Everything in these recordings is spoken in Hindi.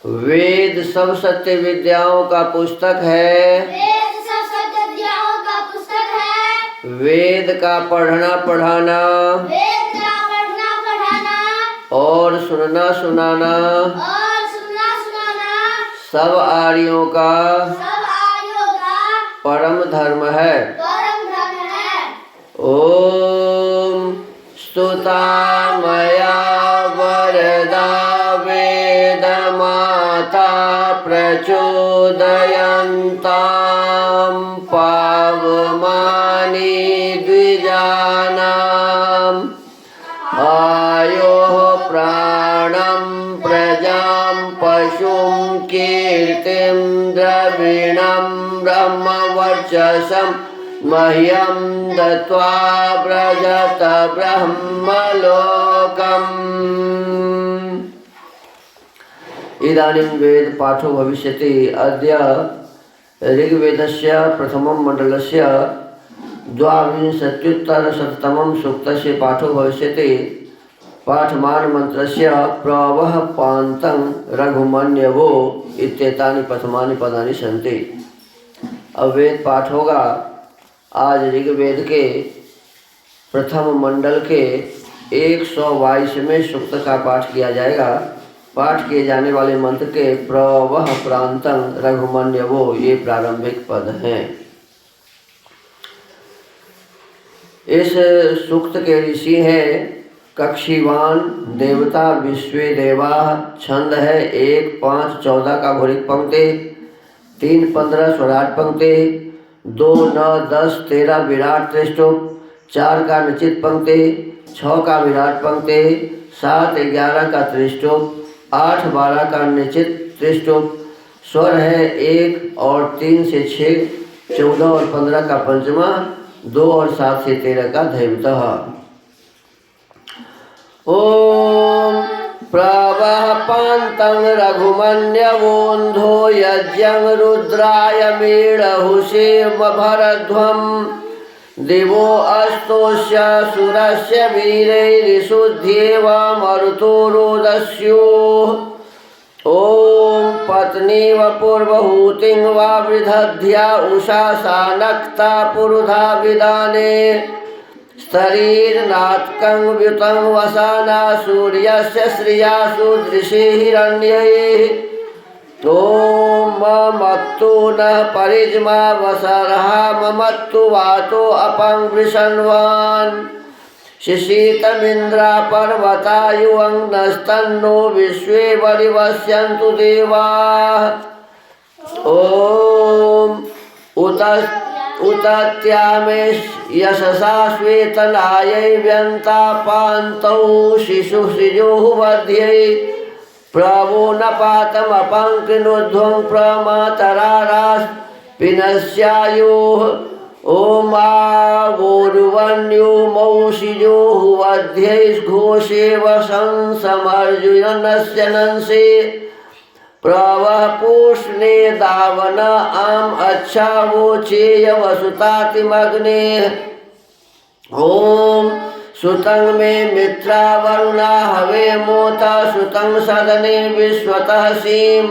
वेद सब सत्य विद्याओं का पुस्तक है। वेद सब सत्य विद्याओं का पुस्तक है। वेद का पढ़ना पढ़ाना, वेद का पढ़ना पढ़ाना और सुनना सुनाना और सुनना सुनाना सब आर्यों का परम धर्म है। परम धर्म है। ओम स्तुता मया वरदा वेद माता प्रचोदयन्तां पावमानि द्विजानाम् आयोः प्राणं प्रजां पशुं कीर्तिं द्रविणं ब्रह्मवर्चसं मह्यं दत्त्वा व्रजत ब्रह्मलोकम्। इदानीं वेद पाठो भविष्यति। अद्य ऋग्वेदस्य प्रथमं मण्डलस्य द्वाविंशत्युत्तरशततमं सूक्तस्य पाठो भविष्यति। पाठमान मंत्रस्य प्रवः पान्तं रघुमन्यवो इत्येतानि प्रथमानि पदानि सन्ति। अब वेद पाठ होगा। आज ऋग्वेद के प्रथम मंडल के 122वें सूक्त का पाठ किया जाएगा। पाठ किए जाने वाले मंत्र के प्रवः प्रान्तं रघुमन्यवो ये प्रारंभिक पद हैं। इस सूक्त के ऋषि हैं कक्षीवान देवता विश्वे देवा। छंद है 1, 5, 14 का घोरिक पंक्ति, 3, 15 स्वराट पंक्ति, 2, 9, 10, 13 विराट त्रिष्टुप, 4 का निश्चित पंक्ति, 6 का विराट पंक्ति, 7, 11 का त्रिष्टुप, 8, 12 का निश्चित त्रिष्टुप। स्वर है 1 और 3 से 6, 14 और 15 का पंचमा, 2 और 7 से 13 का धैवतः। ओम प्रवः पान्तं रघुमन्यवोन्धो यज्ञं रुद्राय मीळहुषे भरध्वं दिवो अस्तोष्य सुरस्य वीरैरिषुध्येव मरुतो रोदस्युः। ओम पत्नीव पूर्वहूतिं वा वृधध्या उषा सानक्ता पुरुधा विदाने स्तरीर्नात्कं व्युतं वसाना सूर्यस्य श्रियासु दृशे हिरण्यैः। ॐ ममत्तु नः परिज्मा वसरः ममत्तु वातो अपं वृषण्वान् शिशीतमिन्द्रा पर्वता युवं नस्तन्नो विश्वे वरिवस्यन्तु देवाः। ॐ उतत्यामे यशसा श्वेतलायै व्यन्तापान्तौ शिशुसृजोः वध्यै प्रवो न पातमपङ्कृणोध्वं प्रमातरारास् पिनस्यायोः। ॐ आवोरुवन्योमौषिजोः वध्यैर्घोषेव संसमर्जुनस्य नंसे प्रवः पूष्णे दावन आम अच्छा वोचेय वसुतातिमग्नेः। ॐ सुतं मे मित्रा वरुणा हवे मोता सुतं सदने विश्वतः सीं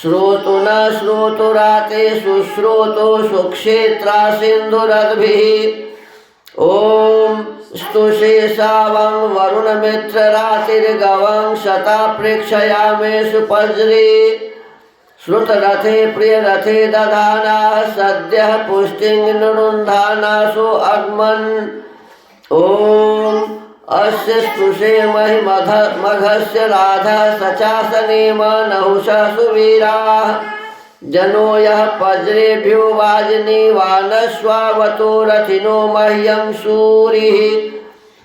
श्रोतु न श्रोतुराते शुश्रोतो सुक्षेत्रा सिन्धुरद्भिः। ॐ स्तुषे सावं वरुणमित्ररातिर्गवं शता प्रेक्षयामे सुपज्रे श्रुतरथे प्रियरथे दधानाः सद्यः पुष्टिं निरुन्धानासु अग्मन्। ॐ अस्य स्तुषे महिमघस्य राधः सचासनेम नहुषः सुवीराः जनो यः पज्रेभ्यो वाजनीवानश्वावतो रथिनो मह्यं सूरिः।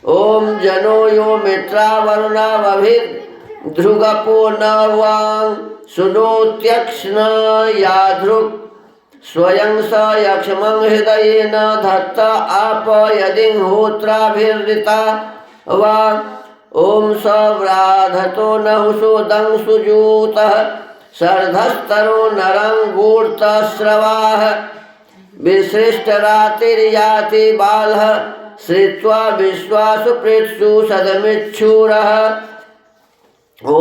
ॐ जनो यो मित्रा वरुणावभिर्धृगपो न वां सुनोत्यक्ष्ण याधृक् स्वयं स यक्ष्मं हृदयेन धत्त आप यदिहोत्राभिर्ऋता वा। ॐ सव्राधतो नहुषो दंसुजूतः शर्धस्तरो नरं गूढतस्रवाः विसृष्टरातिर्याति बालः श्रित्वा विश्वासु पृत्सु सदमिच्छूरः। ॐ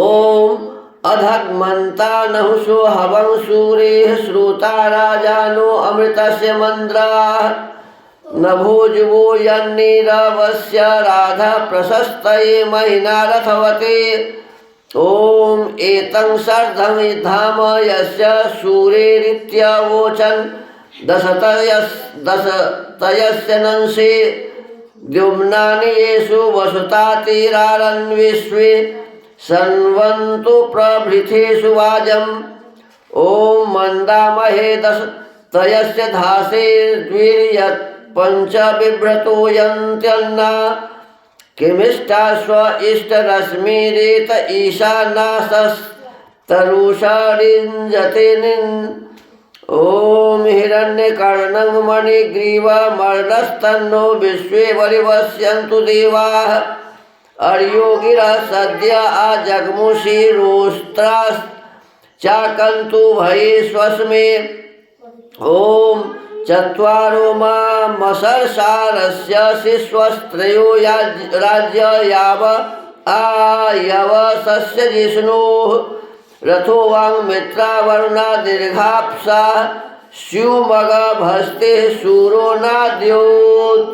अधग्मन्ता नहुषो हवं सूरेः श्रुता राजानो अमृतस्य मन्द्राः नभोजुवो यन्नीरवस्य राधा प्रशस्तये महिना रथवते ॐ एतं सर्धं धाम यस्य सूरेरित्यवोचन् दशतयस्य नंसे द्युम्नानि येषु वसुतातिरारन्विश्वे सन्वन्तु प्रभृथेषु वाजम् ॐ मन्दामहे दशतयस्य धासे द्विर्यत् पंच बिभ्रतो यन्त्यन्ना किमिष्टाश्व इष्टरश्मिरेत ईशानासस्तरुषरिञ्जते ॐ हिरण्यकर्णं मणिग्रीवमर्णस्तन्नो विश्वे वरिवस्यन्तु देवाः अर्यो गिरः सद्य आजग्मुषिरोस्त्राश्चाकन्तु भये स्वस्मे ॐ चत्वारो मामसर्षारस्य शिश्वस्त्रयो राज्य याव आयवसस्य जिष्णोः रथो वाङ्मित्रावरुणा दीर्घाप्सा स्युमगभस्ते शूरो नाद्योत्।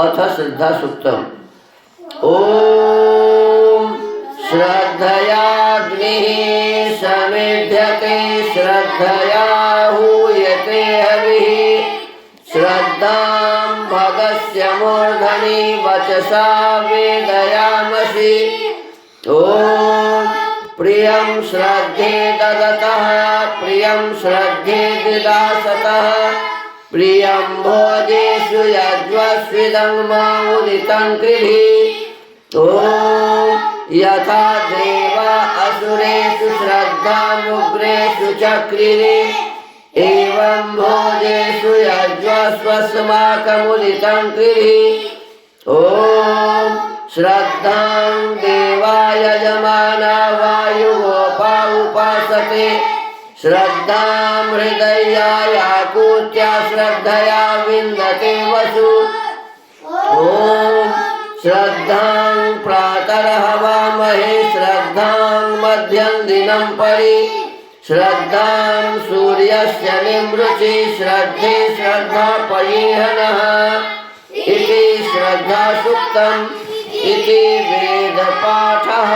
अथ श्रद्धासूक्तम्। ॐ श्रद्धयाग्निः समेध्यते श्रद्धया हूयते हविः श्रद्धां भगस्य मूर्धनि वचसा वेदयामसि। ॐ प्रियं श्रद्धे ददतः प्रियं श्रद्धे दिदासतः प्रियं भोजेषु यज्वस्विदं मामुदितं कृधि। ॐ यथा देवा असुरेषु श्रद्धामुग्रेषु चक्रिरे एवं भोजेषु यज्वस्वस्माकमुदितं कृधि। ॐ श्रद्धां देवा यजमाना वायुगोपा उपासते श्रद्धां हृदयायाकूत्या श्रद्धया विन्दते वसु। ॐ श्रद्धां प्रातरहवामहे श्रद्धां मध्यं दिनं परि श्रद्धां सूर्यस्य निमृचि श्रद्धे श्रद्धा पयेहनः इति श्रद्धासूक्तम् इति वेदपाठः।